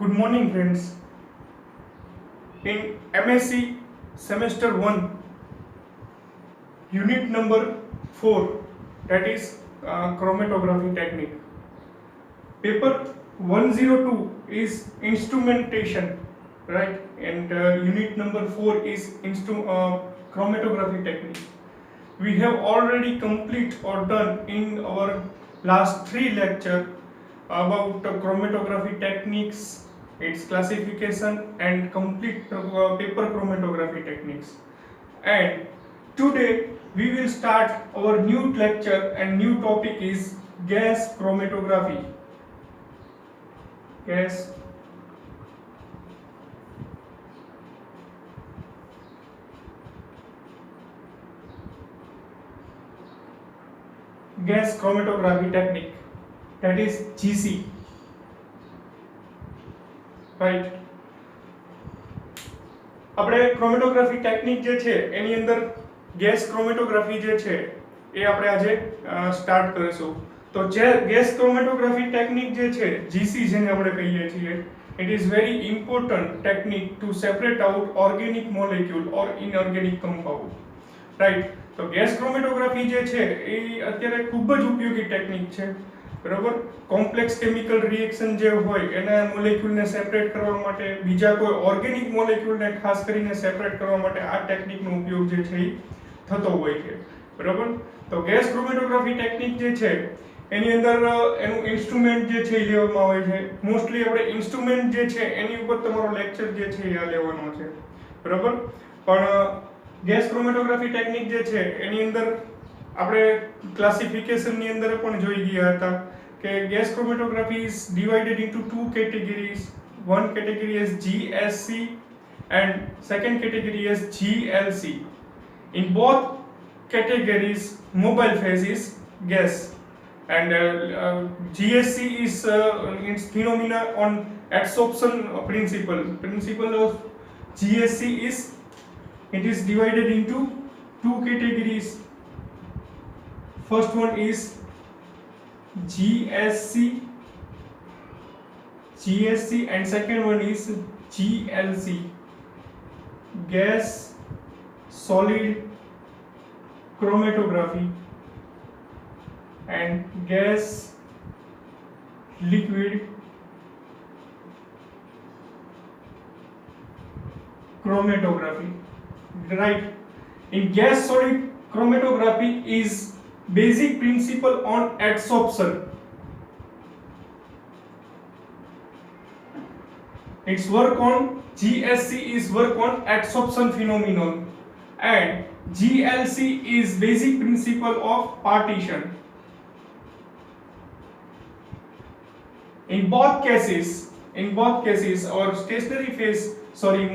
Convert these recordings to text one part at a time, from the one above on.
Good morning, friends. In MSc Semester 1, Unit number 4, that is chromatography technique. Paper 102 is instrumentation, right? And unit number 4 is chromatography technique. We have already complete or done in our last 3 lecture about chromatography techniques, its classification and complete paper chromatography techniques. And today we will start our new lecture, and new topic is gas chromatography. Gas chromatography technique, that is GC, right? આપણે chromatography technique જે છે એની અંદર gas chromatography જે છે એ આપણે આજે start કરીશું. તો જે ગેસ ક્રોમેટોગ્રાફી ટેકનિક જે છે જીસી જેને આપણે કહીએ છીએ, it is very important technique to separate out organic molecule or inorganic compound, right? તો ગેસ ક્રોમેટોગ્રાફી જે છે એ અત્યારે ખૂબ જ ઉપયોગી ટેકનિક છે, બરાબર. કોમ્પ્લેક્સ કેમિકલ રિએક્શન જે હોય એના મોલેક્યુલને સેપરેટ કરવા માટે, બીજા કોઈ ઓર્ગેનિક મોલેક્યુલને ખાસ કરીને સેપરેટ કરવા માટે આ ટેકનિકનો ઉપયોગ જે છે એ થતો હોય છે, બરાબર. તો ગેસ ક્રોમેટોગ્રાફી ટેકનિક જે છે એની અંદર એનું ઇન્સ્ટ્રુમેન્ટ જે છે એ લેવામાં આવે છે. મોસ્ટલી આપણે ઇન્સ્ટ્રુમેન્ટ જે છે એની ઉપર તમારો લેક્ચર જે છે એ આ લેવાનો છે, બરાબર. પણ ગેસ ક્રોમેટોગ્રાફી ટેકનિક જે છે એની અંદર આપણે ક્લાસિફિકેશનની અંદર પણ જોઈ ગયા હતા કે gas chromatography is divided into two categories. One category is GSC and second category is GLC. In both categories, mobile phase is gas, and GSC is its phenomena on adsorption principle. Principle of GSC is it is divided into two categories. First one is GSC and second one is GLC, gas solid chromatography and gas liquid chromatography, right? In gas solid chromatography is basic principle on adsorption. Its work on GSC is work on adsorption phenomenon, and GLC is basic principle of partition. In both cases our stationary phase,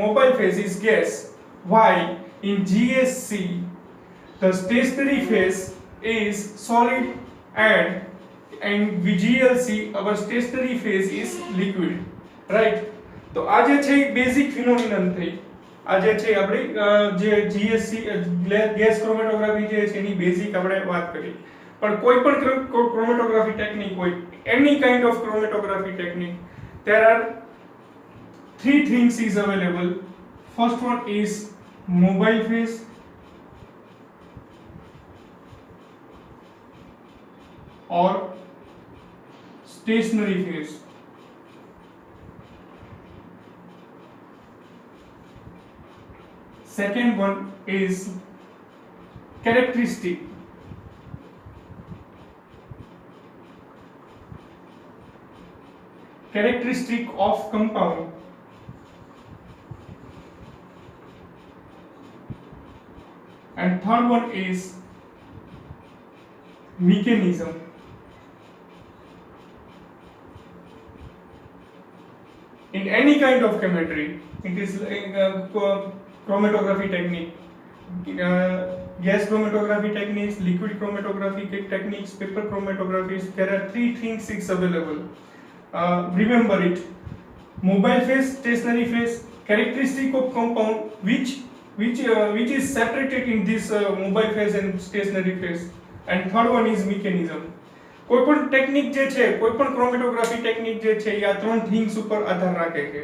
mobile phase is gas, while in GSC the stationary phase is solid, and in GLC our stationary phase is liquid, right? તો આ જે છે basic ફિનોમિનન થઈ. આ જે છે આપણે જે GSC ગેસ ક્રોમેટોગ્રાફી જે છે એની બેઝિક આપણે વાત કરી. પણ કોઈ પણ ક્રોમેટોગ્રાફી ટેકનિક હોય, એની kind of chromatography technique, there are three things is available. First one is mobile phase, or stationary phase. Second one is characteristic. Characteristic of compound. And third one is mechanism. In any kind of chemistry, it is chromatography technique, gas chromatography techniques, liquid chromatography techniques, paper chromatography. There are three things is available. Remember it: mobile phase, stationary phase, characteristic of compound which is separated in this mobile phase and stationary phase, and third one is mechanism. કોઈ પણ technique જે છે, કોઈ પણ chromatography technique જે છે એ આ ત્રણ થિંગ્સ ઉપર આધાર રાખે છે: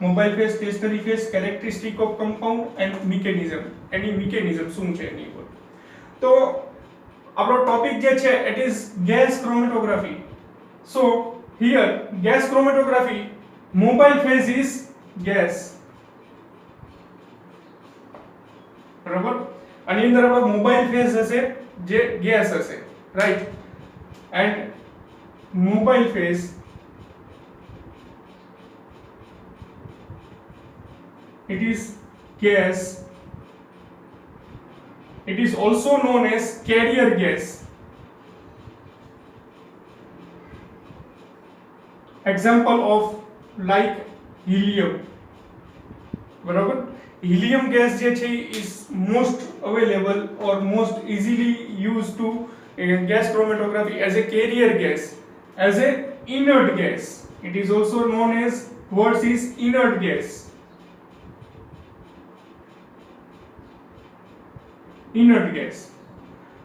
mobile phase, stationary phase, characteristic of compound and mechanism. એની મિકેનિઝમ શું છે એની ઉપર. તો આપણો ટોપિક જે છે it is gas chromatography. So here gas chromatography, mobile phase is gas. બરાબર. આની અંદર આપણો મોબાઈલ ફેઝ હશે જે ગેસ હશે, right. And mobile phase it is gas. It is also known as carrier gas. Example of like helium. બરાબર. Helium gas જે છે is most available or most easily used to gas chromatography as a carrier gas, as a inert gas. It is also known as what is inert gas. Inert gas.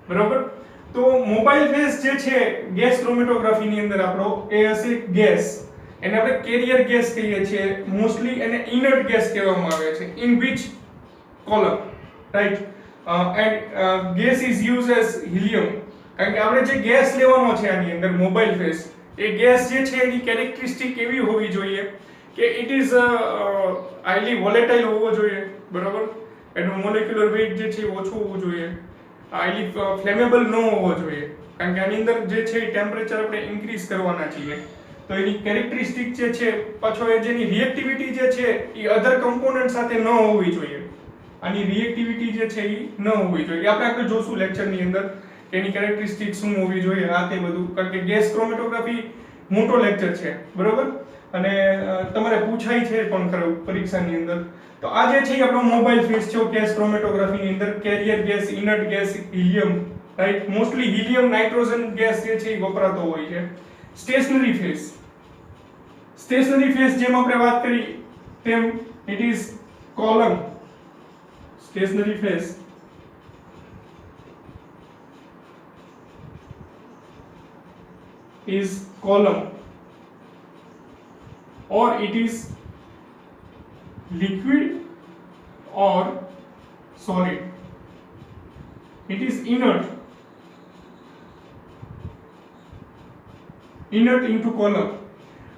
બરાબર. તો mobile phase જે છે gas chromatography ની અંદર આપણો એ હશે gas. એને આપણે કેરિયર ગેસ કહીએ છીએ. મોસ્ટલી એને ઇનર્ટ ગેસ કહેવામાં આવે છે. In which column, right. And gas is use as helium. કારણ કે આપણે જે ગેસ લેવાનો છે આની અંદર મોબાઈલ ફેઝ, એ ગેસ જે છે એની કેરેક્ટરિસ્ટિક એવી હોવી જોઈએ કે ઇટ ઇઝ હાઈલી વોલેટાઇલ હોવો જોઈએ. બરાબર. એનું મોલેક્યુલર વેઇટ જે છે ઓછું હોવું જોઈએ. હાઈલી ફ્લેમેબલ ન હોવો જોઈએ. કારણ કે આની અંદર જે છે ટેમ્પરેચર આપણે ઇન્ક્રીઝ કરવાના છીએ. તો એની કેરેક્ટરિસ્ટિક જે છે પાછો એ જેની રિએક્ટિવિટી જે છે એ અધર કમ્પોનન્ટ સાથે ન હોવી જોઈએ. આની રિએક્ટિવિટી જે છે એ ન હોવી જોઈએ. આપણે આગળ જોશું લેક્ચરની અંદર કે એની કેરેક્ટરિસ્ટિક શું હોવી જોઈએ, આ તે બધું. કારણ કે ગેસ ક્રોમેટોગ્રાફી મોટો લેક્ચર છે. બરોબર. અને તમારે પૂછાય છે પણ ખરું પરીક્ષાની અંદર. તો આ જે છે આપણો મોબાઈલ ફેઝ છે ગેસ ક્રોમેટોગ્રાફી ની અંદર. Carrier gas, inert gas, helium, right. Mostly helium, nitrogen gas જે છે એ વપરાતો હોય છે. Stationary phase. સ્ટેશનરી ફેઝ જેમ આપણે વાત કરી તેમ it is column. Stationary phase is column or it is liquid or solid. It is inert into column.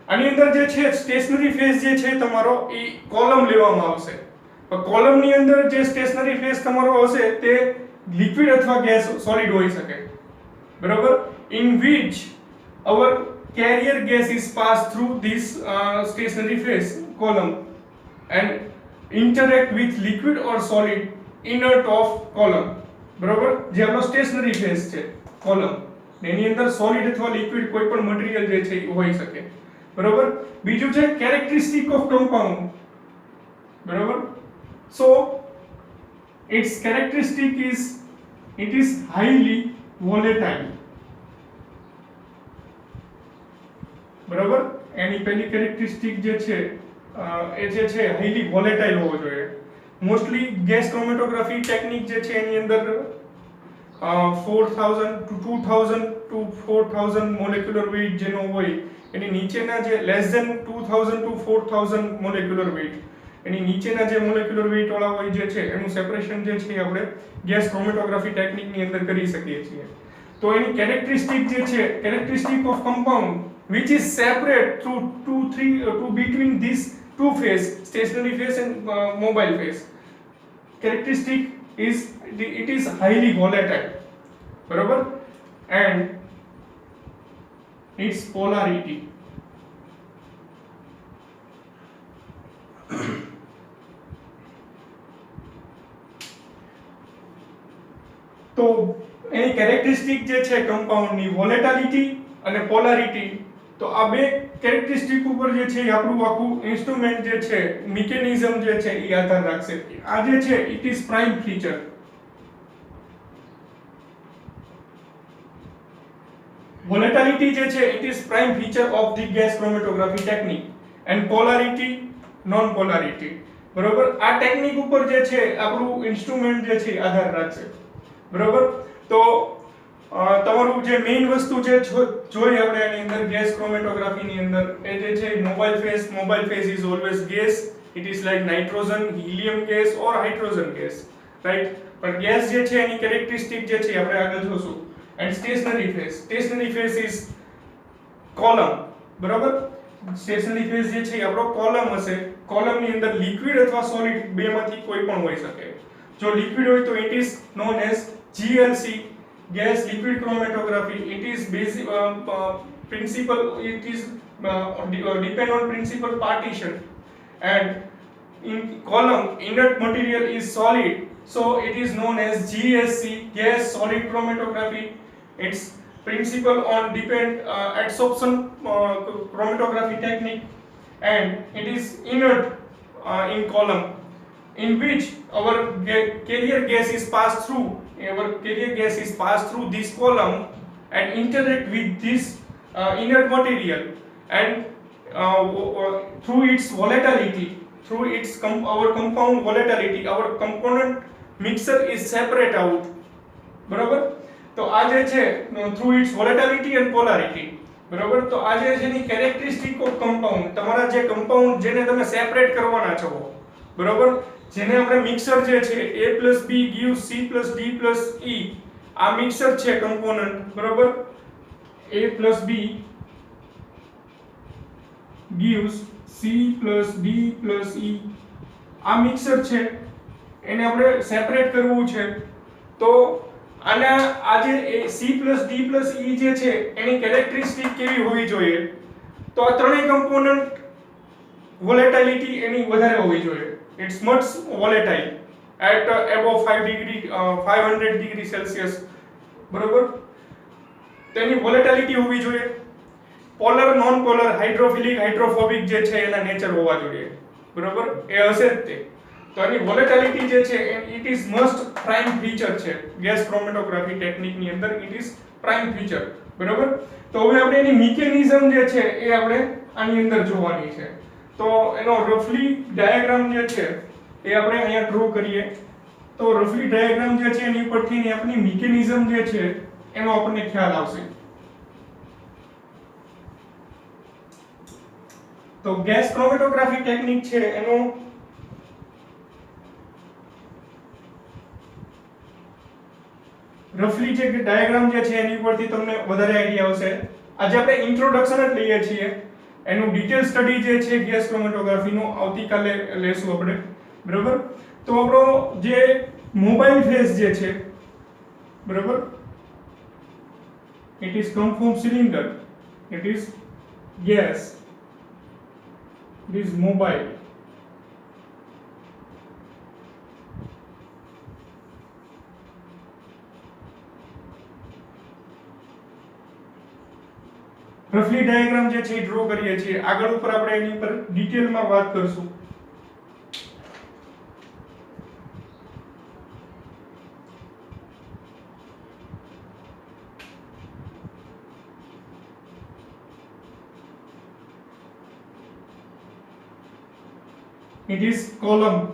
આની અંદર જે છે સ્ટેશનરી ફેઝ જે છે તમારો એ કોલમ લેવામાં આવશે. કોલમ ની અંદર જે સ્ટેશનરી ફેઝ તમારો હશે તે લિક્વિડ અથવા ગેસ સોલિડ હોઈ શકે. બરાબર. in which our carrier gas is passed through this stationary phase column and interact with liquid or solid inert of column. બરાબર. જે આપણો સ્ટેશનરી ફેઝ છે કોલમ, એની અંદર સોલિડ અથવા લિક્વિડ કોઈ પણ મટીરીયલ જે છે એ હોઈ શકે. બરાબર. બીજું છે કેરેક્ટરિસ્ટિક ઓફ કમ્પાઉન્ડ. બરાબર. સો its characteristic is it is highly volatile. બરાબર. એની પહેલી કેરેક્ટરિસ્ટિક જે છે એ જે છે હાઈલી વોલેટાઇલ હોવો જોઈએ. મોસ્ટલી ગેસ ક્રોમેટોગ્રાફી ટેકનિક જે છે એની અંદર 4000 to 2000 to 4000 મોલેક્યુલર વેઇટ જેનો હોય એની નીચેના જે less than 2000 to 4000 molecular weight, એની નીચેના જે મોલેક્યુલર વેઇટ વાળા હોય જે છે એનું સેપરેશન જે છે આપણે ગેસ ક્રોમેટોગ્રાફી ટેકનિકની અંદર કરી શકીએ છીએ. તો એની કેરેક્ટરિસ્ટિક જે છે characteristic of compound which is separate through between these two phase, stationary phase and mobile phase. Characteristic is it is highly volatile. બરાબર. and its polarity તો એની કેરેક્ટરિસ્ટિક જે છે કમ્પાઉન્ડની વોલેટિલિટી અને પોલારિટી, તો આ બે કેરેક્ટરિસ્ટિક ઉપર જે છે આપણું આખું ઇન્સ્ટ્રુમેન્ટ જે છે મિકેનિઝમ જે છે એ આધાર રાખશે. આ જે છે it is prime feature. Volatility જે છે it is prime feature of the gas chromatography technique and polarity non polarity. બરોબર. આ ટેકનિક ઉપર જે છે આપણું ઇન્સ્ટ્રુમેન્ટ જે છે આધાર રાખશે. બરોબર. તો તમારું જે મેઇન વસ્તુ છે જોઈએ આપણે એની અંદર ગેસ ક્રોમેટોગ્રાફી ની અંદર એ જે છે mobile phase is always gas, it is like nitrogen, helium gas or hydrogen gas, right. પણ ગેસ જે છે એની કેરેક્ટરિસ્ટિક જે છે આપણે આગળ જોશું. And stationary phase is column, બરાબર. સ્ટેશનરી ફેઝ જે છે એ આપણો કોલમ હશે. કોલમ ની અંદર લિક્વિડ અથવા સોલિડ બેમાંથી કોઈ પણ હોઈ શકે. જો લિક્વિડ હોય તો it is known as GLC, gas liquid chromatography. It is basic principle, it is depend on principal partition, and in column inert material is solid, so it is known as GSC, gas solid chromatography. Its principle on depend adsorption chromatography technique, and it is inert in column, in which our carrier gas is passed through. Our carrier gas is passed through this column and interact with this inert material, and through its volatility, through its our compound volatility, our component mixture is separate out, બરાબર. તો આ જે છે through its volatility and polarity, બરાબર. તો આ જે છે એની કેરેક્ટરિસ્ટિક ઓફ કમ્પાઉન્ડ, તમારા જે કમ્પાઉન્ડ જેને તમે સેપરેટ કરવાના છો, બરાબર, જેને આપણે મિક્સર જે છે A + B gives C + D + E, આ મિક્સર છે કમ્પોનન્ટ, બરાબર. A + B gives C + D + E, આ મિક્સર છે એને આપણે સેપરેટ કરવું છે. તો આના આ જે C + D + E જે છે એની કેરેક્ટરિસ્ટિક કેવી હોવી જોઈએ? તો આ ત્રણેય કમ્પોનન્ટ વોલેટિલિટી એની વધારે હોવી જોઈએ. It's much volatile at above 500 degree Celsius, બરોબર. તેની વોલેટિલિટી હોવી જોઈએ. Polar, non polar, hydrophilic, hydrophobic જે છે એના નેચર હોવા જોઈએ, બરોબર. એ હશે જ તે. તો એની વોલેટિલિટી જે છે it is must prime feature છે ગેસ ક્રોમેટોગ્રાફી ટેકનિક ની અંદર. ઇટ ઇઝ પ્રાઇમ ફીચર, બરોબર. તો હવે આપણે એની મિકેનિઝમ જે છે એ આપણે આની અંદર જોવાની છે. તો એનો રફલી ડાયાગ્રામ જે છે એ આપણે અહીંયા ડ્રો કરીએ. તો રફલી ડાયાગ્રામ જે છે એની ઉપરથી આપણી મિકેનિઝમ જે છે એનો આપણને ખ્યાલ આવશે. તો ગેસ ક્રોમેટોગ્રાફી ટેકનિક છે એનો રફલી જે ડાયાગ્રામ જે છે એની ઉપરથી તમને વધારે આઈડિયા આવશે. આજે આપણે ઇન્ટ્રોડક્શન જ લઈએ છીએ. એનું ડિટેલ સ્ટડી જે છે ગેસ ક્રોમેટોગ્રાફીનું આવતીકાલે લેશું આપણે, બરાબર. તો આપણો જે મોબાઈલ ફેઝ જે છે, બરાબર, it is come from cylinder, it is gas, it is mobile. રફલી ડાયાગ્રામ જે છે એ ડ્રો કરીએ છીએ. આગળ ઉપર આપણે એની પર ડિટેલમાં વાત કરશું. It is column.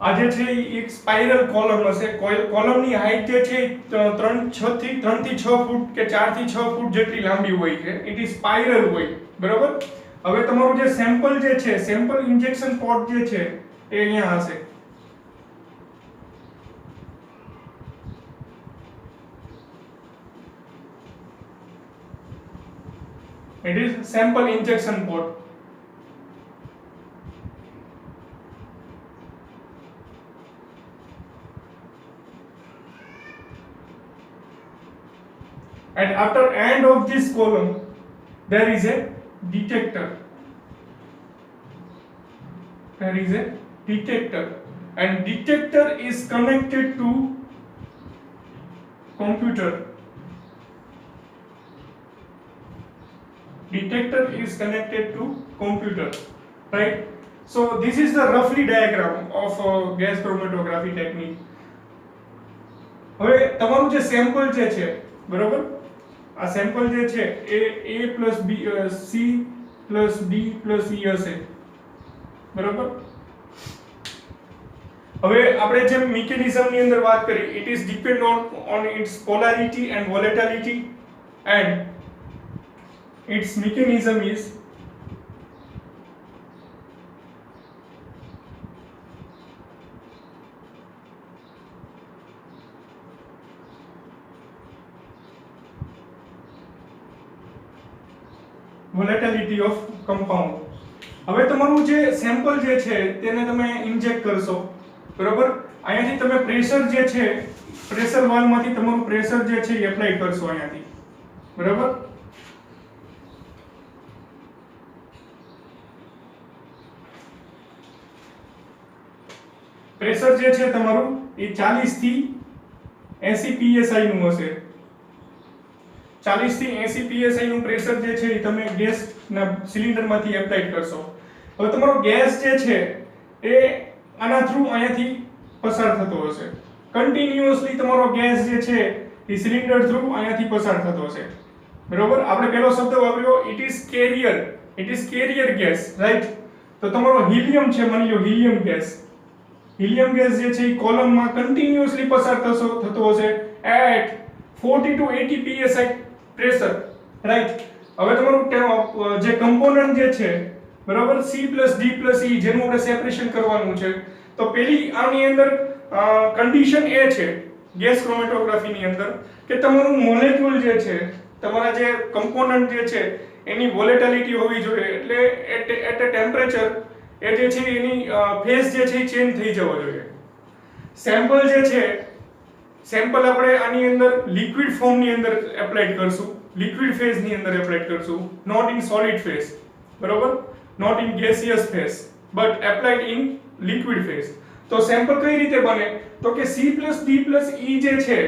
આ જે છે એક સ્પાઇરલ કોલમ હશે. કોલમની હાઈટ જે છે 3 થી 6 ફૂટ કે 4 થી 6 ફૂટ જેટલી લાંબી હોય છે. ઇટ ઇઝ સ્પાઇરલ હોય, બરાબર. હવે તમારું જે સેમ્પલ જે છે, સેમ્પલ ઇન્જેક્શન પોટ જે છે એ અહીંયા હશે. It is sample injection pot. And after end of this column there is a detector. There is a detector, and detector is connected to computer. detector is connected to computer, right? So this is the roughly diagram of gas chromatography technique. હવે તમારું જે sample જે છે, બરોબર, આ sample જે છે એ A plus B C plus D plus E હશે, બરોબર. હવે આપણે જે મિકેનિઝમ ની અંદર વાત કરી, it is depend on its polarity and volatility, and its mechanism is volatility of compound. હવે તમારું જે સેમ્પલ જે છે તેને તમે ઇન્જેક્ટ કરશો, બરોબર. અહીંયાથી તમે પ્રેશર જે છે, પ્રેશર વાલ્વમાંથી તમારું પ્રેશર જે છે એ એપ્લાય કરશો અહીંયાથી, બરોબર. પ્રેશર જે છે તમારું એ 40 થી 80 psi નું હશે. 40 થી 80 psi નું પ્રેશર જે છે એ તમે ગેસ ના સિલિન્ડર માંથી એપ્લાય કરશો. હવે તમારો ગેસ જે છે એ આના થ્રુ અહીંયાથી પસાર થતો હશે, કન્ટિન્યુઅસલી તમારો ગેસ જે છે એ સિલિન્ડર થ્રુ અહીંયાથી પસાર થતો હશે, બરોબર. આપણે પહેલો શબ્દ વાપર્યો it is carrier gas, right. તો તમારો હિલિયમ છે, માની લો હિલિયમ ગેસ જે છે એ કોલમમાં કન્ટિન્યુઅસલી પસાર થતો હશે at 40 to 80 psi pressure, right. હવે તમારું જે કમ્પોનન્ટ જે છે, બરાબર, C plus D plus E જેનું આપણે સેપરેશન કરવાનું છે. તો પેલી આની અંદર કન્ડિશન એ છે ગેસ ક્રોમેટોગ્રાફી ની અંદર કે તમારું મોલેક્યુલ જે છે, તમારા જે કમ્પોનન્ટ જે છે એની વોલેટિલિટી હોવી જોઈએ, એટલે એટ અ ટેમ્પરેચર એ જે છે એની ફેઝ જે છે ચેન્જ થઈ જવો જોઈએ. સેમ્પલ જે છે, સેમ્પલ આપણે આની અંદર લિક્વિડ ફોર્મ ની અંદર એપ્લાય કરશું, લિક્વિડ ફેઝ ની અંદર એપ્લાય કરશું, નોટ ઇન સોલિડ ફેઝ, બરોબર, not in gaseous phase, but applied in liquid phase. તો સેમ્પલ કઈ રીતે બને? તો કે C plus D plus E જે છે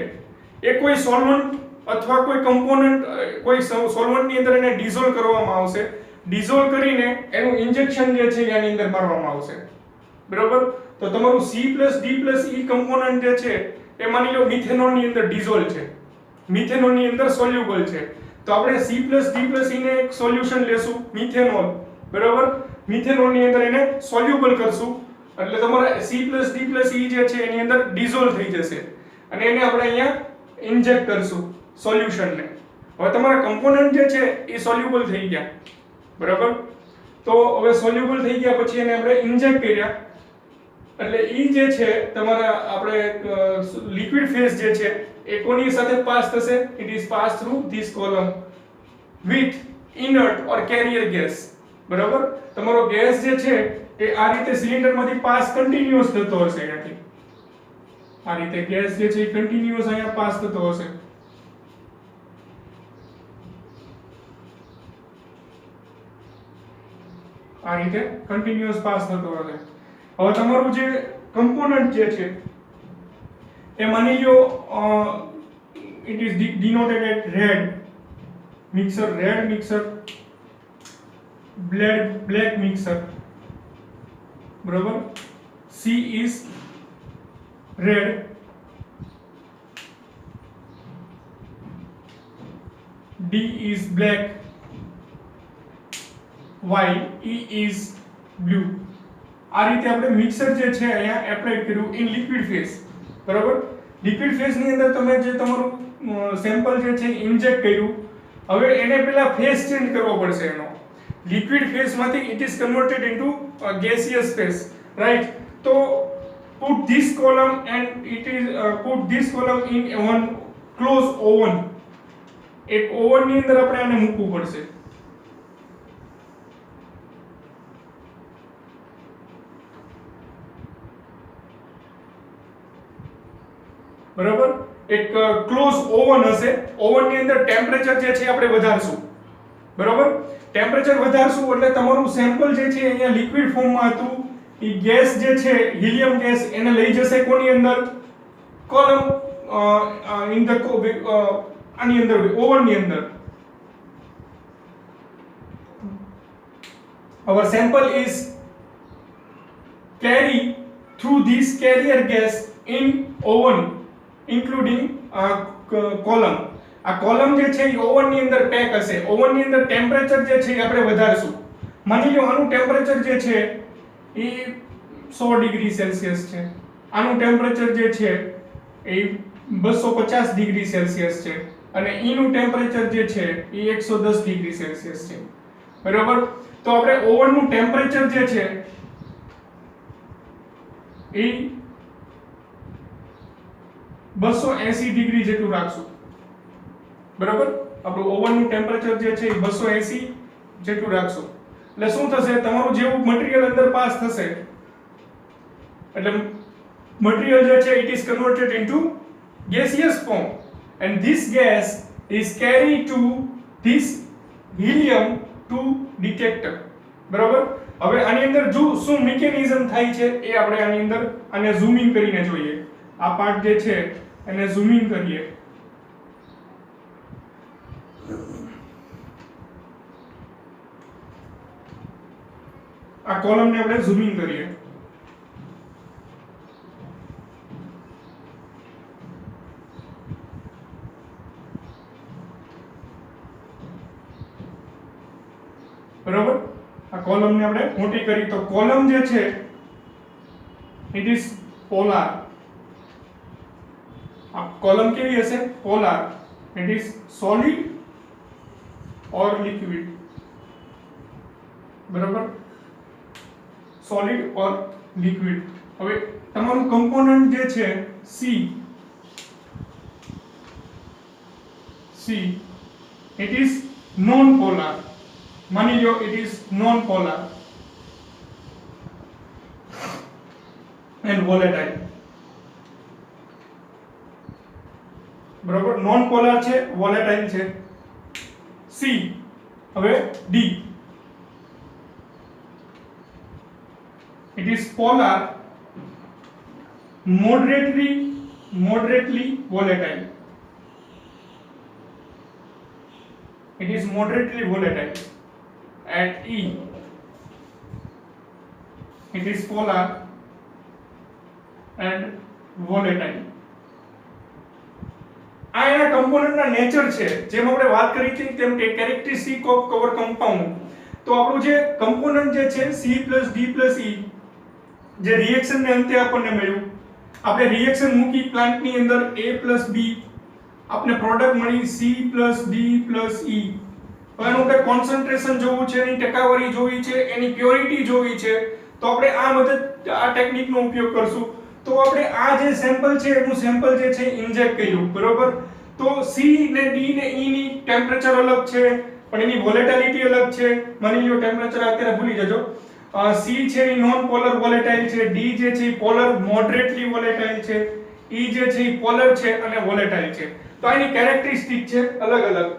એ કોઈ સોલ્વન્ટ અથવા કોઈ કમ્પોનન્ટ, કોઈ સોલ્વન્ટ ની અંદર એને ડિઝોલ્વ કરવામાં આવશે. ડિઝોલ્વ કરીને એનું ઇન્જેક્શન જે છે એની અંદર મારવામાં આવશે, બરોબર. તો તમારું C plus D plus E component જે છે એ માની લો મિથેનોલ ની અંદર ડિઝોલ્વ છે, મિથેનોલ ની અંદર સોલ્યુબલ છે. તો આપણે C plus D plus E ને એક સોલ્યુશન લેશું, મિથેનોલ, બરોબર. મિથેનોલ ની અંદર એને સોલ્યુબલ કરશું, એટલે તમારા C plus D plus E જે છે એની અંદર ડિઝોલ્વ થઈ જશે અને એને આપણે અહીંયા ઇન્જેક્ટ કરશું સોલ્યુશનને. હવે તમારા કમ્પોનન્ટ જે છે એ સોલ્યુબલ થઈ ગયા, બરાબર. તો હવે સોલ્યુબલ થઈ ગયા પછી એને આપણે ઇન્જેક્ટ કર્યા, એટલે ઈ જે છે તમારા આપણે લિક્વિડ ફેઝ જે છે એ કોની સાથે પાસ થશે? It is pass through this column with inert or carrier gas, બરાબર. તમારો ગેસ જે છે એ આ રીતે સિલિન્ડરમાંથી પાસ કન્ટિન્યુઅસ થતો હશે, અહીંયાથી આ રીતે ગેસ જે છે એ કન્ટિન્યુઅસ અહીંયા પાસ થતો હશે. આ રીતે કન્ટિન્યુઅસ પાસ થતો હશે. હવે તમારું જે કમ્પોનન્ટ જે છે એ માની લો it is denoted red mixer, black mixer, બરાબર. C is red, D is black, Y, E is blue. આ રીતે આપણે મિક્સર જે છે અહીંયા એપ્લાય કર્યું ઇન લિક્વિડ ફેઝ, બરાબર. લિક્વિડ ફેઝ ની અંદર તમે જે તમારું સેમ્પલ જે છે ઇન્જેક્ટ કર્યું, હવે એને પહેલા ફેઝ ચેન્જ કરવો પડશે એનો. લિક્વિડ ફેઝ માંથી it is converted into gaseous phase, right? તો put this column and it is put this column in one closed oven. એક ઓવન ની અંદર આપણે આને મૂકવું પડશે, બરાબર. એક ક્લોઝ ઓવન હશે, ઓવન ની અંદર ટેમ્પરેચર જે છે આપણે વધારશું, બરાબર. ટેમ્પરેચર વધારશું એટલે તમારું સેમ્પલ જે છે અહીંયા લિક્વિડ ફોર્મમાં હતું, એ ગેસ જે છે હિલિયમ ગેસ એને લઈ જશે કોની અંદર? કોલમ ઇન ધ આની અંદર, ઓવન ની અંદર. our sample is carry through this carrier gas in oven including column. આ કોલમ જે છે એ ઓવન ની અંદર પેક હશે. ઓવન ની અંદર ટેમ્પરેચર જે છે એ આપણે વધારશું. માની લો આનું ટેમ્પરેચર જે છે એ 100 ડિગ્રી સેલ્સિયસ છે, આનું ટેમ્પરેચર જે છે એ 250 ડિગ્રી સેલ્સિયસ છે અને ઈનું ટેમ્પરેચર જે છે એ 110 ડિગ્રી સેલ્સિયસ છે. બરાબર? તો આપણે ઓવન નું ટેમ્પરેચર જે છે એ 280 ડિગ્રી જેટલું રાખશું. બરાબર? આપણું ઓવન નું ટેમ્પરેચર જે છે એ 280 જેટલું રાખશું. એટલે શું થશે, તમારું જેવું મટીરીયલ અંદર પાસ થશે એટલે મટીરીયલ જે છે it is converted into gaseous form and this gas is carried to this helium to detector. બરાબર? હવે આની અંદર જો શું મિકેનિઝમ થાય છે એ આપણે આની અંદર આને ઝૂમિંગ કરીને જોઈએ. આ પાર્ટ જે છે એને ઝૂમિંગ કરીએ. આ કોલમ ને આપણે ઝૂમિંગ કરીએ. બરાબર? આ કોલમ ને આપણે મોટી કરી તો કોલમ જે છે ઇટ ઇઝ પોલાર. આ કોલમ કેવી હશે? Polar. It is solid or liquid. બરાબર? સોલિડ ઓર લિક્વિડ. હવે તમારું કમ્પોનન્ટ જે છે C it is non polar. માની લો it is non polar and volatile. બરાબર? નોન પોલાર છે, વોલેટાઇલ છે. C. હવે D it is polar, moderately volatile. It is moderately volatile. At E it is polar and volatile. આ એના કમ્પોનન્ટના nature છે. જેમ આપણે વાત કરી હતી તેમ કેરેક્ટરિસ્ટિક ઓફ કવર કમ્પાઉન્ડ. તો આપણું જે કમ્પોનન્ટ જે છે C+D+E જે રિએક્શન ને અંતે આપણને મળ્યું, આપણે રિએક્શન મૂકી પ્લાન્ટની અંદર A+B, આપણે પ્રોડક્ટ મળી C+D+E. હવે એનું કે કોન્સન્ટ્રેશન જોવું છે, એની ટકાવારી જોવી છે, એની પ્યોરિટી જોવી છે, તો આપણે આ ટેકનિકનો ઉપયોગ કરશું. તો આપણે આ જે સેમ્પલ છે એનું સેમ્પલ જે છે ઇન્જેક્ટ કર્યું. બરોબર? તો C ને D ને E ની ટેમ્પરેચર અલગ છે પણ એની વોલેટિલિટી અલગ છે. માની લો ટેમ્પરેચર અત્યારે ભૂલી જજો. C છે એ નોન પોલર વોલેટાઇલ છે, D જે છે એ પોલર મોડરેટલી વોલેટાઇલ છે, E જે છે એ પોલર છે અને વોલેટાઇલ છે. તો આની કેરેક્ટરિસ્ટિક છે અલગ અલગ.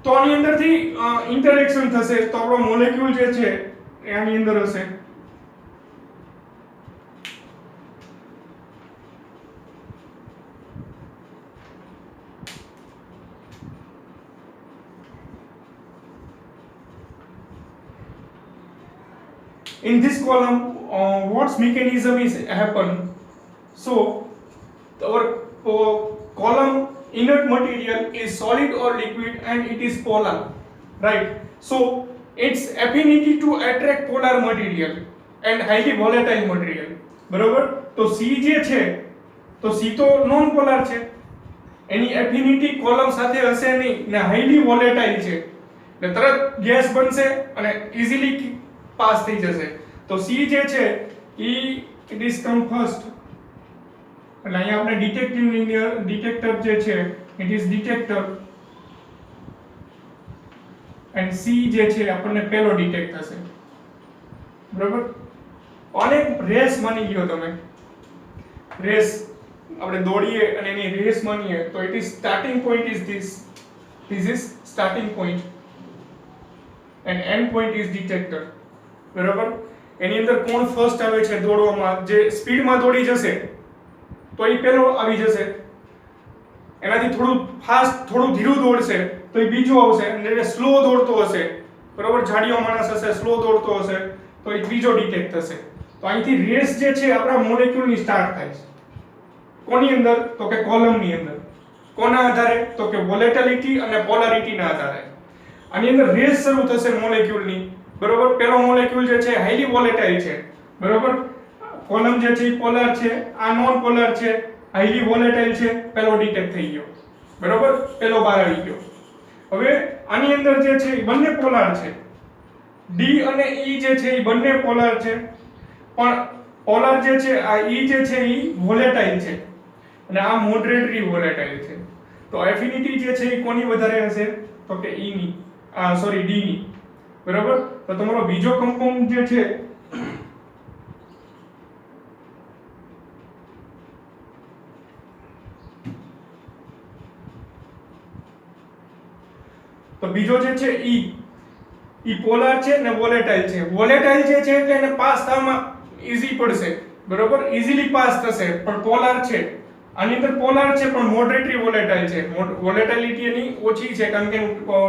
તો આની અંદરથી ઇન્ટરેક્શન થશે તો આપણો મોલેક્યુલ જે છે એ આની અંદર હશે. In this column, what's mechanism is happen? So, our column inert material is solid or liquid and it is polar, right? So, its affinity to attract polar material and highly volatile material. બરોબર? તો C જે છે તો C તો non polar છે, એની affinity column સાથે હશે નહીં ને હાઈલી વોલેટાઇલ છે એટલે તરત ગેસ બનશે અને ઈઝીલી પાસ થઈ જશે. તો C જે છે it is come first. એટલે અહીંયા આપણે ડિટેક્ટર જે છે it is detector and C જે છે આપણને પહેલો ડિટેક્ટ થશે. બરાબર? અને રેસ માની લ્યો તમે, રેસ આપણે દોડીએ અને એની રેસ માનીએ તો it is starting point is this is starting point and end point is detector. બરાબર? એની અંદર કોણ ફર્સ્ટ આવે છે દોડવામાં, જે સ્પીડમાં દોડી જશે તો એ પહેલો આવી જશે એનાથી થોડું ફાસ્ટ થોડું ધીરું દોડશે તો એ બીજો આવશે, અને જે સ્લો દોડતો હશે, બરોબર, જાડિયો માણસ હશે, સ્લો દોડતો હશે તો એ ત્રીજો ડિટેક્ટ થશે. તો અહીંથી રેસ જે છે આપણા મોલેક્યુલની સ્ટાર્ટ થાય છે. કોની અંદર? તો કે કોલમની અંદર. કોના આધારે? તો કે વોલેટિલિટી અને પોલારિટીના આધારે. આની અંદર રેસ શરૂ થશે મોલેક્યુલની, બરોબર. પેલો મોલેક્યુલ જે છે હાઈલી વોલેટાઇલ છે, બરોબર. કોલમ જે છે એ પોલાર છે, આ નોન પોલાર છે, હાઈલી વોલેટાઇલ છે, પેલો ડિટેક્ટ થઈ ગયો, બરોબર, પેલો બહાર આવી ગયો. હવે આની અંદર જે છે એ બંને પોલાર છે, ડી અને ઈ જે છે એ બંને પોલાર છે, પણ પોલાર જે છે આ ઈ જે છે એ વોલેટાઇલ છે અને આ મોડરેટલી વોલેટાઇલ છે. તો એફિનિટી જે છે એ કોની વધારે હશે? તો કે ઈ ની, ડી ની, બરોબર. તો તમારો બીજો કમ્પાઉન્ડ જે છે તો બીજો જે છે ઈ પોલાર છે ને વોલેટાઇલ છે. વોલેટાઇલ જે છે એટલે એને પાસ થવામાં ઈઝી પડશે, બરોબર, ઈઝીલી પાસ થશે, પણ પોલાર છે. આની અંદર પોલાર છે પણ મોડરેટલી વોલેટાઇલ છે. વોલેટિલિટી એની ઓછી છે કારણ કે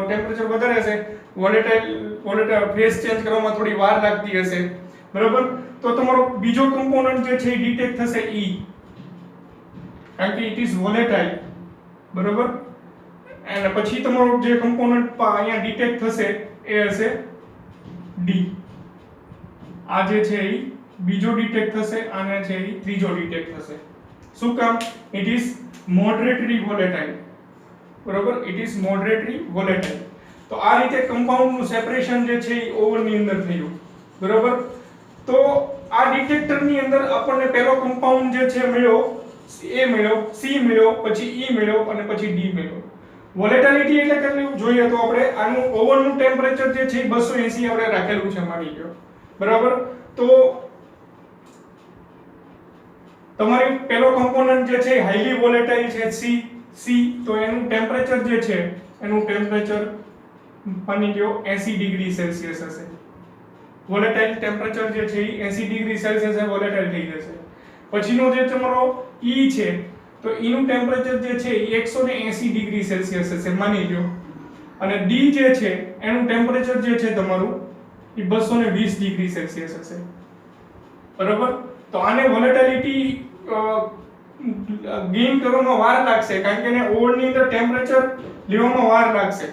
ટેમ્પરેચર વધારે હશે, વોલેટાઇલ ફેઝ ચેન્જ કરવામાં થોડી વાર લાગતી હશે, બરોબર. તો તમારો બીજો કમ્પોનન્ટ જે છે એ ડિટેક્ટ થશે ઈ, કારણ કે ઇટ ઇઝ વોલેટાઇલ, બરોબર. અને પછી તમારો જે કમ્પોનન્ટ અહીંયા ડિટેક્ટ થશે એ હશે ડી. આ જે છે એ બીજો ડિટેક્ટ થશે, આને છે એ ત્રીજો ડિટેક્ટ થશે. શું કામ? ઇટ ઇઝ મોડરેટલી વોલેટાઇલ, બરોબર, ઇટ ઇઝ મોડરેટલી વોલેટાઇલ. તો આ રીતે કમ્પાઉન્ડનું સેપરેશન જે છે એ ઓવરની અંદર થયું, બરોબર. તો આ ડિટેક્ટરની અંદર આપણને પહેલો કમ્પાઉન્ડ જે છે મળ્યો, એ મળ્યો, સી મળ્યો, પછી ઈ મળ્યો અને પછી ડી મળ્યો. વોલેટિલિટી એટલે કેટલું જોઈએ તો આપણે આનું ઓવરનું ટેમ્પરેચર જે છે 280 આપણે રાખેલું છે માની લો, બરાબર. તો તમારી પેલો કમ્પોનન્ટ જે છે હાઈલી વોલેટાઇલ છે સી, તો એનું ટેમ્પરેચર જે છે એનું ટેમ્પરેચર માની લો 80 ડિગ્રી સેલ્સિયસ હશે. વોલેટાઇલ ટેમ્પરેચર જે છે એ 80 ડિગ્રી સેલ્સિયસ એ વોલેટાઇલ થઈ જશે. પછીનો જે તમારો ઈ છે તો ઈનું ટેમ્પરેચર જે છે એ 180 ડિગ્રી સેલ્સિયસ હશે માની લો, અને ડી જે છે એનું ટેમ્પરેચર જે છે તમારું એ 220 ડિગ્રી સેલ્સિયસ હશે, બરાબર. તો આને વોલેટિલિટી ગેઇન કરવામાં વાર લાગશે કારણ કે એને ઓવનની અંદર ટેમ્પરેચર લેવામાં વાર લાગશે,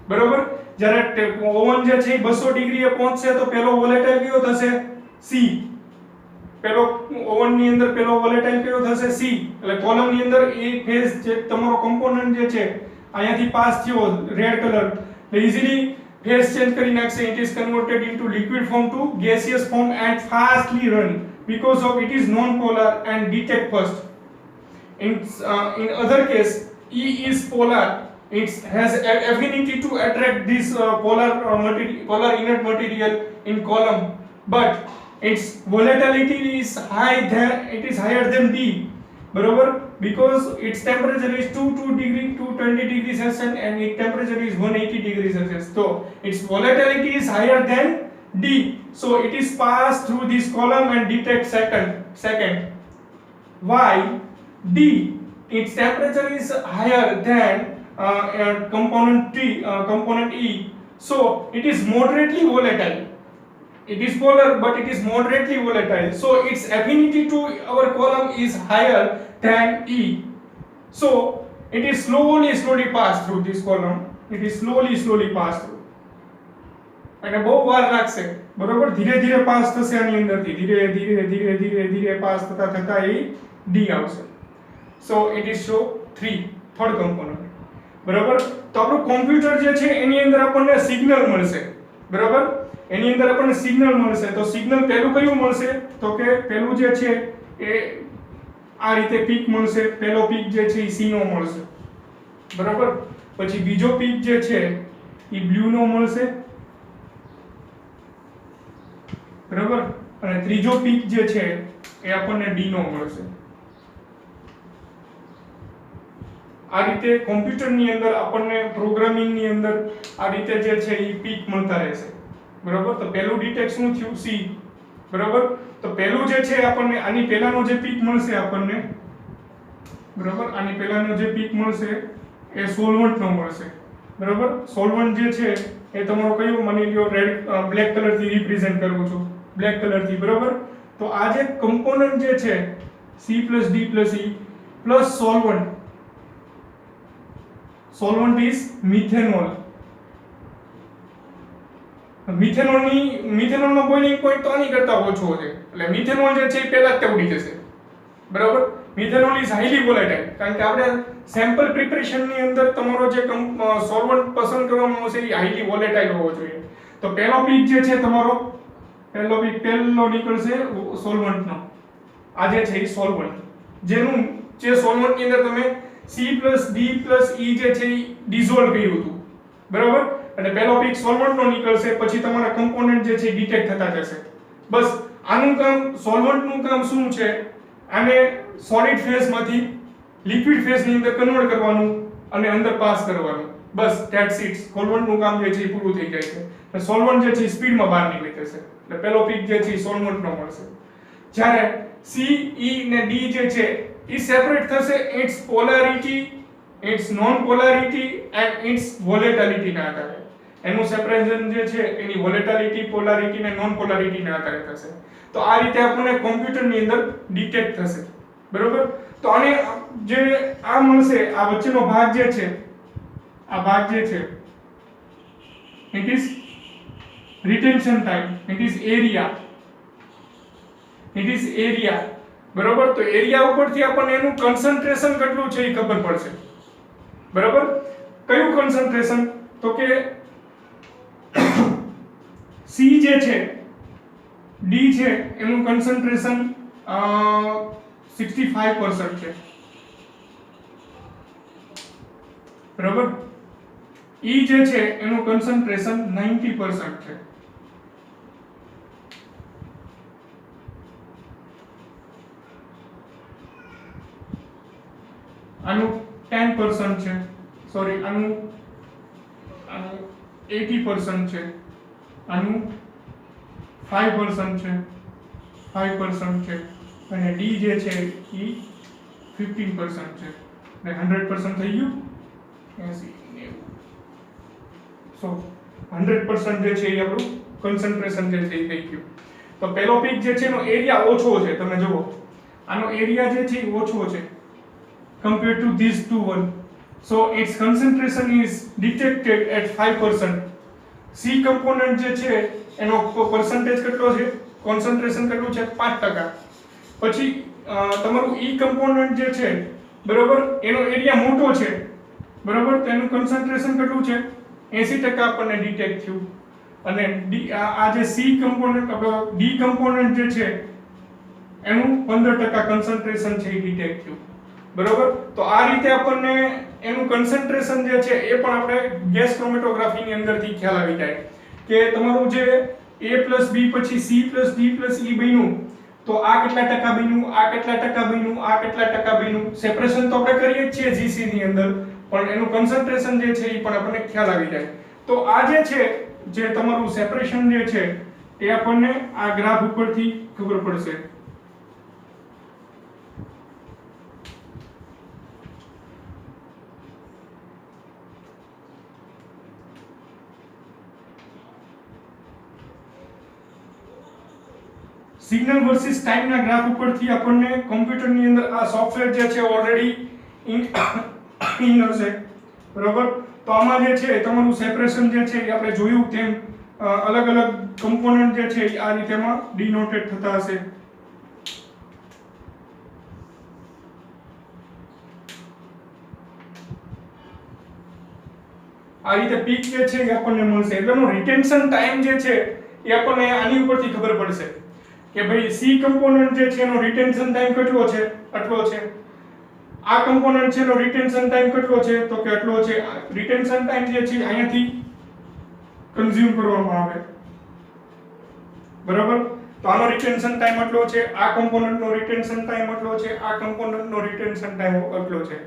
બરાબર. જ્યારે ઓવન જે છે 200 ડિગ્રીએ પહોંચશે તો પેલો વોલેટાઇલ કયો થશે? સી. પેલો ઓવનની અંદર પેલો વોલેટાઇલ કયો થશે? સી. એટલે કોલમની અંદર એ ફેઝ જે તમારો કમ્પોનન્ટ જે છે અહીંયાથી પાસ થયો રેડ કલર એટલે ઈઝીલી ફેઝ ચેન્જ કરી નાખશે. It is converted into liquid form to gaseous form and fastly run because of it is non-polar and detect first. In other case, E is polar. It has affinity to attract this polar inert material in column, but its volatility is higher than D, बरोबर, because its temperature is 220 degrees Celsius and its temperature is 180 degrees Celsius. So its volatility is higher than D, so it is passed through this column and detect second. Why? D, its temperature is higher than component E, so it is moderately volatile. It is polar but it is moderately volatile, so its affinity to our column is higher than E, so it is slowly passed through this column. It is slowly passed through, અને બહુ વાર લાગશે, બરોબર. ધીરે ધીરે pass થશે આની અંદરથી, ધીરે પાસ થતા એ ડી આવશે. So it is show 3 third component, બરોબર. તો આપણું કોમ્પ્યુટર જે છે એની અંદર આપણને સિગ્નલ મળશે, બરોબર. એની અંદર આપણને સિગ્નલ મળશે. તો સિગ્નલ પહેલું કયું મળશે? તો કે પહેલું જે છે એ આ રીતે પીક મળશે. પહેલો પીક જે છે એ સી નો મળશે, બરાબર. પછી બીજો પીક જે છે એ બ્લુ નો મળશે, બરાબર. અને ત્રીજો પીક જે છે એ આપણને ડી નો મળશે. આ રીતે કોમ્પ્યુટરની અંદર આપણને પ્રોગ્રામિંગની અંદર આ રીતે જે છે એ પીક મળતા રહેશે, બરાબર. તો પહેલું ડિટેક્ટ શું થયું? સી, બરાબર. તો પહેલું જે છે આપણને આની પહેલાનો જે પીક મળશે આપણને, બરાબર. આની પહેલાનો જે પીક મળશે એ સોલ્વન્ટનો મળશે, બરાબર. સોલ્વન્ટ જે છે એ તમારો કયો, માની લ્યો રેડ બ્લેક કલર થી રિપ્રેઝન્ટ કરું છું, બ્લેક કલર થી, બરાબર. તો આ જે કમ્પોનન્ટ જે છે C+D+E plus solvent, solvent is methanol. મિથેનોલનો બોઇલિંગ પોઈન્ટ તો આની કરતા ઓછો છે, એટલે મિથેનોલ જે છે એ પહેલા જ તે ઉડી જશે, બરાબર. મિથેનોલ ઇઝ હાઈલી વોલેટાઇલ, કારણ કે આપણે સેમ્પલ પ્રિપરેશન ની અંદર તમારો જે સોલ્વન્ટ પસંદ કરવાનો હશે એ હાઈલી વોલેટાઇલ હોવો જોઈએ. તો પહેલો પીક જે છે તમારો, પહેલો નીકળશે સોલ્વન્ટનો. આ જે છે એ સોલ્વન્ટ, જે સોલ્વન્ટ ની અંદર તમે C+D+E જે છે એ ડિઝોલ્વ કર્યું હતું, બરાબર. એટલે પહેલો પીક સોલ્વન્ટનો નીકળશે, પછી તમારા કમ્પોનન્ટ જે છે ડિટેક્ટ થતા જશે. બસ આનું કામ, સોલ્વન્ટનું કામ શું છે, આને સોલિડ ફેઝમાંથી લિક્વિડ ફેઝની અંદર કન્વર્ટ કરવાનું અને અંદર પાસ કરવાનું. બસ ધેટ્સ ઇટ. સોલ્વન્ટનું કામ જે છે એ પૂરું થઈ જાય છે. એટલે સોલ્વન્ટ જે છે એ સ્પીડમાં બહાર નીકળી જશે. એટલે પહેલો પીક જે છે એ સોલ્વન્ટનો મળશે. જ્યારે C, E ને D જે છે એ સેપરેટ થશે its polarity, its non polarity and its volatility ના આધારે. એનું સેપરેશન જે છે એની વોલેટિલિટી, પોલારિટી ને નોન પોલારિટી ના આધારે થશે. તો આ રીતે આપણને કોમ્પ્યુટરની અંદર ડિટેક્ટ થશે, બરોબર. તો આને જે આ મળશે, આ વચ્ચેનો ભાગ જે છે, આ ભાગ જે છે it is retention time, it is area, it is area, બરોબર. તો એરિયા ઉપરથી આપણને એનું કન્સન્ટ્રેશન કેટલું છે એ ખબર પડશે, બરોબર. કયું કન્સન્ટ્રેશન? તો કે C જે છે, D છે, એનું કન્સન્ટ્રેશન 65% છે, બરોબર. E જે છે એનું કન્સન્ટ્રેશન 90% છે. આનું 10% છે, સોરી આનું 80% છે, આનું 5% છે, 5% છે, અને D જે છે એ 15% છે. એટલે 100% થઈ ગયું, 80 90. સો 100% જે છે એ આપણું કન્સન્ટ્રેશન જે છે એ થઈ ગયું. તો પહેલો પીક જે છે એનો એરિયા ઓછો છે, તમે જુઓ આનો એરિયા જે છે એ ઓછો છે compared to these two one, so its concentration is detected at 5%. C component જે છે એનો percentage કેટલો છે, concentration કેટલું છે, 5%. પછી તમારું E component જે છે, બરોબર, એનો એરિયા મોટો છે, બરોબર, તો એનું concentration કેટલું છે, 80% આપણને ડિટેક્ટ થયું. અને આ જે C component, D component જે છે એનું 15% concentration છે એ ડિટેક્ટ થયું, બરોબર. તો આ રીતે આપણને એનું કન્સન્ટ્રેશન જે છે એ પણ આપણે ગેસ ક્રોમેટોગ્રાફી ની અંદરથી ખ્યાલ આવી જાય કે તમારું જે A + B પછી C + D + E બન્યું, તો આ કેટલા ટકા બન્યું, આ કેટલા ટકા બન્યું, આ કેટલા ટકા બન્યું. સેપરેશન તો આપણે કરીએ જ છીએ GC ની અંદર, પણ એનું કન્સન્ટ્રેશન જે છે એ પણ આપણને ખ્યાલ આવી જાય. તો આ જે છે, જે તમારું સેપરેશન જે છે એ આપણને આ ગ્રાફ ઉપરથી ખબર પડશે. સિગ્નલ વર્સિસ ટાઈમ ના ગ્રાફ ઉપરથી આપણને કોમ્પ્યુટરની અંદર આ સોફ્ટવેર જે છે ઓલરેડી ઇન હશે, બરોબર. તો આમાં જે છે તમારું સેપરેશન જે છે એ આપણે જોયું તેમ અલગ અલગ કમ્પોનન્ટ જે છે આ રીતેમાં ડિનોટેડ થતા હશે. આ રીતે પીક જે છે એ આપણને મળશે. એટલેનો રિટેન્શન ટાઈમ જે છે એ આપણને આની ઉપરથી ખબર પડશે કે ભાઈ C કમ્પોનન્ટ જે છે એનો રિટેન્શન ટાઈમ કેટલો છે, આટલો છે. આ કમ્પોનન્ટ છે એનો રિટેન્શન ટાઈમ કેટલો છે, તો કે આટલો છે. રિટેન્શન ટાઈમ જે છે અહીંયાથી કન્ઝ્યુમ કરવામાં આવે, બરાબર. તો આનો રિટેન્શન ટાઈમ આટલો છે, આ કમ્પોનન્ટનો રિટેન્શન ટાઈમ આટલો છે, આ કમ્પોનન્ટનો રિટેન્શન ટાઈમ આટલો છે.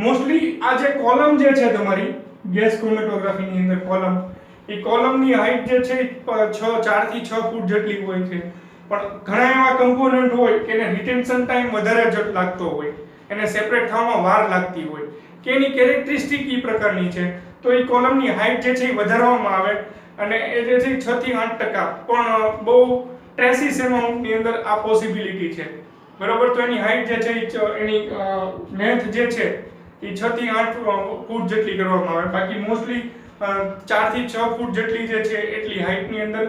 મોસ્ટલી આ જે કોલમ જે છે તમારી ગેસ ક્રોમેટોગ્રાફી ની અંદર કોલમ, એ કોલમની હાઈટ જે છે 4 થી 6 ફૂટ જેટલી હોય છે. પણ ઘણા એવા કમ્પોનન્ટ હોય કે એને રિટેન્શન ટાઈમ વધારે જ લાગતો હોય, એને સેપરેટ થવામાં વાર લાગતી હોય કે એની કેરેક્ટરિસ્ટિક એ પ્રકારની છે, તો એ કોલમની હાઈટ જે છે એ વધારવામાં આવે અને એ જે છે 6 થી 8% પણ બહુ ટ્રેસિસ એમાઉન્ટની અંદર આ પોસિબિલિટી છે, બરાબર. તો એની હાઈટ જે છે એની લેન્થ જે છે એ 6 થી 8 ફૂટ જેટલી કરવામાં આવે. બાકી મોસ્ટલી 4 થી 6 ફૂટ જેટલી જે છે એટલી હાઈટની અંદર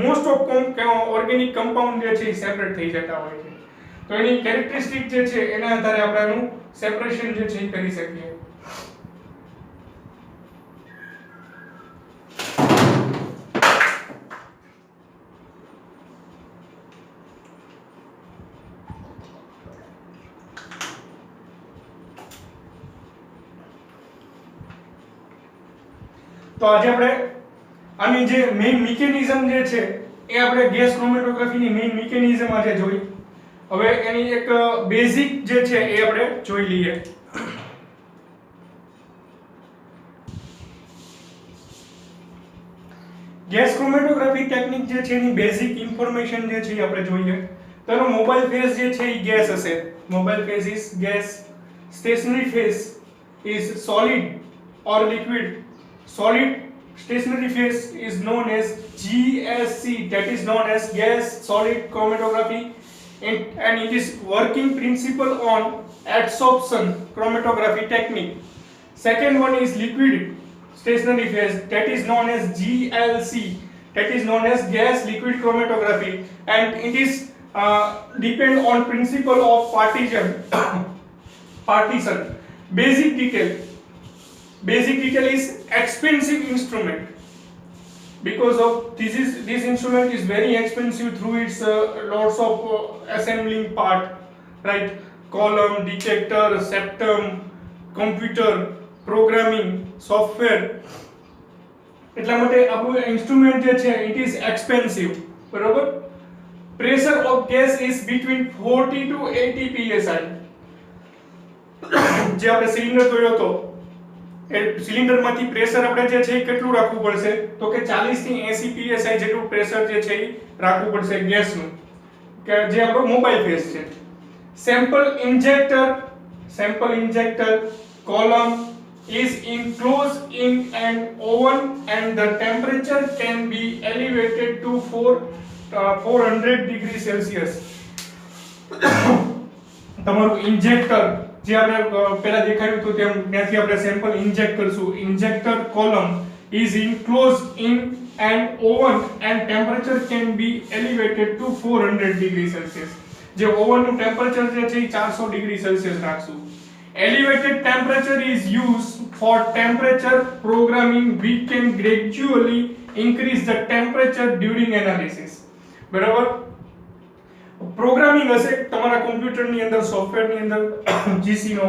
મોસ્ટ ઓફ ઓર્ગેનિક કમ્પાઉન્ડ જે છે એ સેપરેટ થઈ જતા હોય છે. તો એની કેરેક્ટરિસ્ટિક જે છે એના આધારે આપણે આનું સેપરેશન જે છે એ કરી શકીએ. તો આજે આપણે આની જે મેઇન મિકેનિઝમ જે છે એ આપણે ગેસ ક્રોમેટોગ્રાફીની મેઇન મિકેનિઝમ આજે જોઈ. હવે એની એક બેઝિક જે છે એ આપણે જોઈ લઈએ. ગેસ ક્રોમેટોગ્રાફી ટેકનિક જે છે એની બેઝિક ઇન્ફોર્મેશન જે છે એ આપણે જોઈએ. તો એનો મોબાઈલ ફેઝ જે છે એ ગેસ હશે. Mobile phase is gas. Stationary phase is solid or liquid. Solid stationary phase is known as GSC, that is known as gas solid chromatography, and it is working principle on adsorption chromatography technique. Second one is liquid stationary phase, that is known as GLC, that is known as gas liquid chromatography, and it is depend on principle of partition. Basic detail is expensive instrument, because of this instrument is very expensive through its lots of assembling part, right? Column, detector, septum, computer, programming, software. એટલા માટે આપણું instrument જે છે it is expensive, બરોબર. Pressure of gas is between 40 to 80 psi. જે આપણે cylinder જોયો હતો એ સિલિન્ડરમાંથી પ્રેશર આપણે જે છે એ કેટલું રાખવું પડશે, તો કે 40 થી 80 psi જેટલું પ્રેશર જે છે એ રાખવું પડશે ગેસનું, કે જે આપણો મોબાઈલ ફેઝ છે. Sample injector column is enclosed in an oven and the temperature can be elevated to 400 degrees Celsius. તમારું ઇન્જેક્ટર જે આપણે પહેલા દેખાડ્યું હતું તેમ ત્યાંથી આપણે સેમ્પલ ઇન્જેક્ટ કરશું. Injector column is enclosed in an oven and temperature can be elevated to 400 degrees Celsius. જે ઓવનનું ટેમ્પરેચર જે છે એ 400 ડિગ્રી સેલ્સિયસ રાખશું. Elevated temperature is used for temperature programming. We can gradually increase the temperature during analysis. બરાબર. Programming હશે તમારા કોમ્પ્યુટરની અંદર, સોફ્ટવેરની અંદર જીસી નો,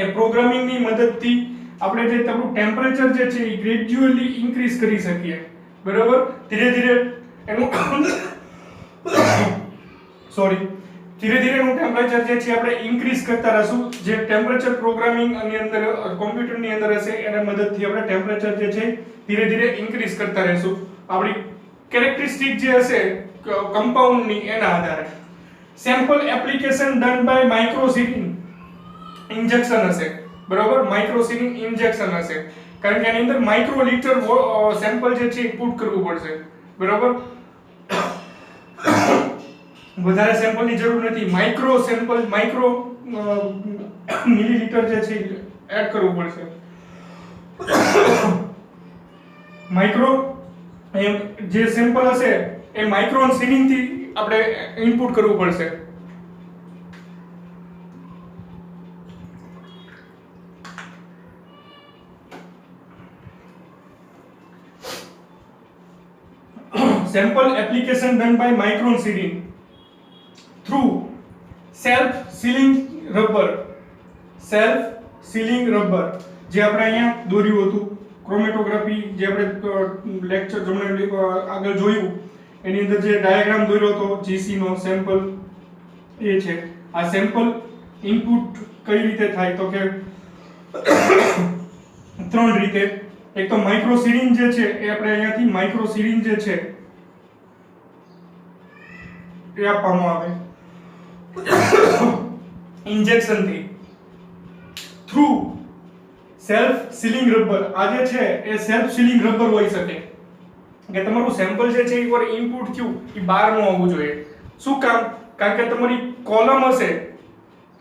એ પ્રોગ્રામિંગની મદદથી આપણે જે તમારું ટેમ્પરેચર જે છે એ ગ્રેજ્યુઅલી ઇન્ક્રીઝ કરી શકીએ, બરાબર. ધીરે ધીરે એનું ટેમ્પરેચર જે છે આપણે ઇન્ક્રીઝ કરતા રહીશું. જે ટેમ્પરેચર પ્રોગ્રામિંગ ની અંદર કોમ્પ્યુટરની અંદર હશે એના મદદથી આપણે ટેમ્પરેચર જે છે ધીરે ધીરે ઇન્ક્રીઝ કરતા રહીશું આપણી કેરેક્ટરિસ્ટિક જે હશે કમ્પાઉન્ડની એના આધારે. Sample application done by microsyringe injection હશે, બરાબર. માઇક્રોસિરિન ઇન્જેક્શન હશે, કારણ કે એની અંદર માઇક્રો લિટર સેમ્પલ જે છે પુટ કરવું પડશે, બરાબર. વધારે સેમ્પલની જરૂર નથી. માઇક્રો મિલીલીટર જે છે એડ કરવું પડશે. માઇક્રો જે સેમ્પલ હશે એ માઇક્રોન સિરિનથી આપણે ઇનપુટ કરવું પડશે. Sample application done by micron syringe through self-sealing rubber. જે આપણે અહીંયા દોર્યું હતું ક્રોમેટોગ્રાફી, જે આપણે લેક્ચર આગળ જોયું એની અંદર જે ડાયાગ્રામ દોર્યો હતો જીસી નો સેમ્પલ, એ છે. આ સેમ્પલ ઇનપુટ કઈ રીતે થાય, તો કે 3 રીતે. એક તો માઇક્રો સિરિંજ જે છે એ આપણે અહીંયાથી માઇક્રો સિરિંજ જે છે એ આપવામાં આવે. ઇન્જેક્શન થી થ્રુ સેલ્ફ સીલિંગ રબર આ જે છે એ સેલ્ફ સીલિંગ રબર હોઈ શકે કે તમારું સેમ્પલ જે છે એકવાર ઇનપુટ થયું એ બહાર ન આવવું જોઈએ. શું કામ? કારણ કે તમારી કોલમ હશે,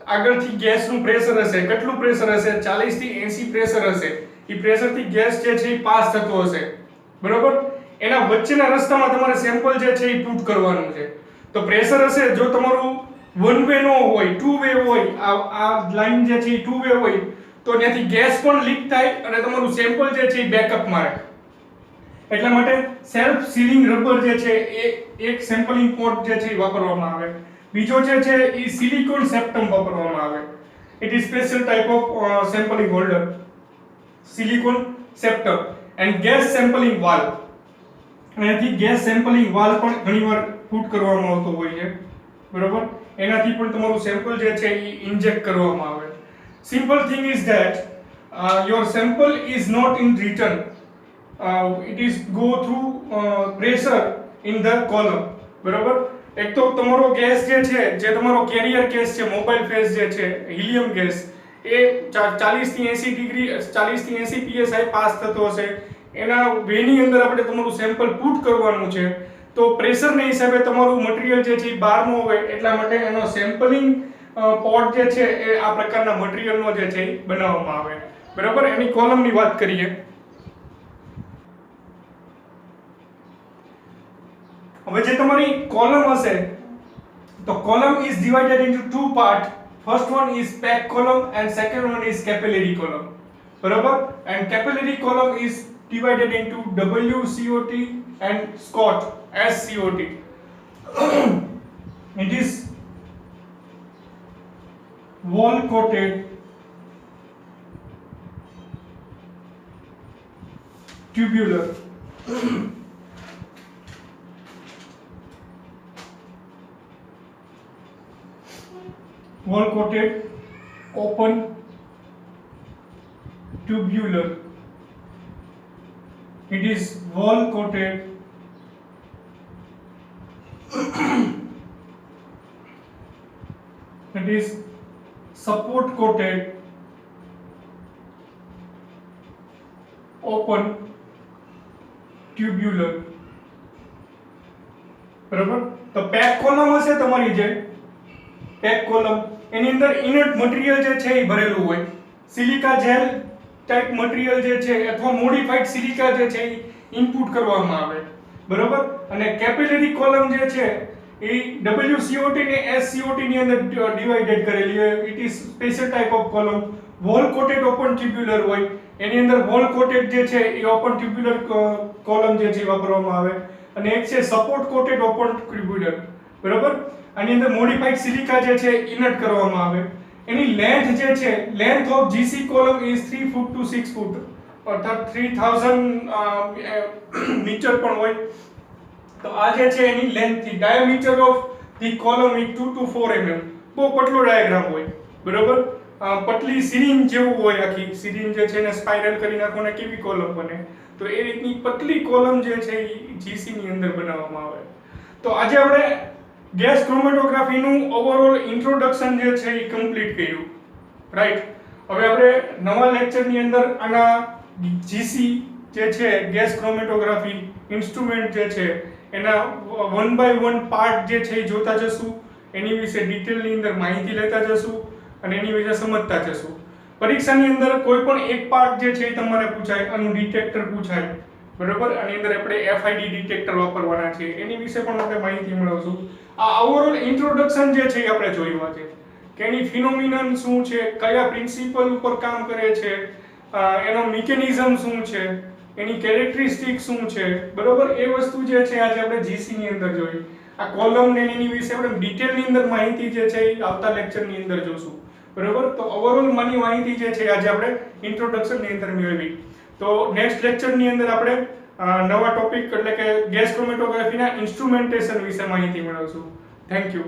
આગળથી ગેસનું પ્રેશર હશે, કેટલું પ્રેશર હશે? 40 થી 80 પ્રેશર હશે. એ પ્રેશરથી ગેસ જે છે એ પાસ થતો હશે, બરોબર? એના વચ્ચેના રસ્તામાં તમારે સેમ્પલ જે છે એ પુટ કરવાનું છે. તો પ્રેશર હશે, જો તમારું વન વે નો હોય, ટુ વે હોય, આ લાઈન જે છે એ ટુ વે હોય તો ત્યાંથી ગેસ પણ લીક થાય અને તમારું સેમ્પલ જે છે એ બેકઅપ મારે. એટલા માટે સેલ્ફ સીલિંગ રબર જે છે એ એક સેમ્પલિંગ પોટ જે છે એ વાપરવામાં આવે. બીજો જે છે એ સિલિકોન સેપ્ટમ વાપરવામાં આવે. It is special type of sampling holder, silicone septum. And gas sampling valve, એનાથી ગેસ સેમ્પલિંગ વાલ્વ પણ ઘણીવાર પુટ કરવામાં આવતો હોય છે, બરોબર? એનાથી પણ તમારું સેમ્પલ જે છે એ ઇન્જેક્ટ કરવામાં આવે. Simple thing is that your sample is not in return, it is go through pressure in the column, બરાબર? એક તો તમારો ગેસ જે છે, જે તમારો કેરિયર ગેસ છે, મોબાઈલ ફેઝ જે છે, હિલિયમ ગેસ, એ 40 થી 80 ડિગ્રી 40 થી 80 psi પાસ થતો હશે. એના વેની અંદર આપણે તમારું સેમ્પલ પુટ કરવાનું છે. તો પ્રેશરના હિસાબે તમારું મટીરીયલ જે છે એ બહાર ન હોય, એટલા માટે એનો સેમ્પલિંગ પોટ જે છે એ આ પ્રકારના મટીરીયલનો જે છે એ બનાવવામાં આવે, બરાબર? એની કોલમની વાત કરીએ. હવે જે તમારી કોલમ હશે, તો column is divided into two part. First one is pack column and second one is capillary column, બરાબર? And capillary column is divided into WCOT and SCOT, SCOT. It is wall coated tubular. Wall coated open tubular. It is wall coated it is support coated open tubular, બરાબર? તો pack column હશે તમારી, જે pack column, એની અંદર inert material જે છે એ ભરેલું હોય. સિલિકા જેલ ટાઈપ મટીરીયલ જે છે અથવા મોડિફાઈડ સિલિકા જે છે એ ઇનપુટ કરવામાં આવે, બરોબર? અને કેપિલરી કોલમ જે છે એ WCOT ને SCOT ની અંદર ડિવાઇડેડ કરેલી હોય. It is special type of column. Wall coated open tubular હોય, એની અંદર વોલ કોટેડ જે છે એ ઓપન ટ્યુબ્યુલર કોલમ જે છે વાપરવામાં આવે. અને એક છે સપોર્ટ કોટેડ ઓપન ટ્યુબ્યુલર, બરોબર? આની અંદર મોડિફાઈડ સિલિકા જે છે ઇનર્ટ કરવામાં આવે. એની લેન્થ જે છે, length of GC column is 3 feet to 6 feet, અર્થાત 3000 મીટર પણ હોય. તો આ જે છે એની લેન્થ થી diameter of the column is 2 to 4 mm. બહુ પતલો ડાયાગ્રામ હોય, બરોબર? પતલી સિરિંજ જેવું હોય, આખી સિરિંજ જે છે એને સ્પાઇરલ કરી નાખો ને કેવી કોલમ બને, તો એ રીતની પતલી કોલમ જે છે એ GC ની અંદર બનાવવામાં આવે. તો આજે આપણે ગેસ ક્રોમેટોગ્રાફીનું ઓવરઓલ ઇન્ટ્રોડક્શન જે છે એ કમ્પ્લીટ કર્યું, રાઈટ? હવે આપણે નવા લેક્ચરની અંદર આના GC જે છે, ગેસ ક્રોમેટોગ્રાફી ઇન્સ્ટ્રુમેન્ટ જે છે, એના 1 by 1 પાર્ટ જે છે એ જોતા જશું. એની વિશે ડિટેલની અંદર માહિતી લેતા જશું અને એની વિશે સમજતા જશું. પરીક્ષાની અંદર કોઈ પણ એક પાર્ટ જે છે એ તમારે પૂછાય, આનું ડિટેક્ટર પૂછાય, બરોબર? આની અંદર આપણે FID ડિટેક્ટર વાપરવાના છે, એની વિશે પણ આપણે માહિતી મેળવશું. આ ઓવરઓલ ઇન્ટ્રોડક્શન જે છે એ આપણે જોયું આજે, કે એની ફિનોમિનન શું છે, કયા પ્રિન્સિપલ ઉપર કામ કરે છે, એનો મિકેનિઝમ શું છે, એની કેરેક્ટરિસ્ટિક શું છે, બરોબર? એ વસ્તુ જે છે આજે આપણે GC ની અંદર જોઈ. આ કોલમ ને એની વિશે આપણે ડિટેલની અંદર માહિતી જે છે એ આવતા લેક્ચરની અંદર જોશું, બરોબર? તો ઓવરઓલ મની માહિતી જે છે આજે આપણે ઇન્ટ્રોડક્શન ની અંદર મેળવી. તો નેક્સ્ટ લેક્ચરની અંદર આપણે નવા ટોપિક એટલે કે ગેસ ક્રોમેટોગ્રાફીના ઇન્સ્ટ્રુમેન્ટેશન વિશે માહિતી મેળવશું. Thank you.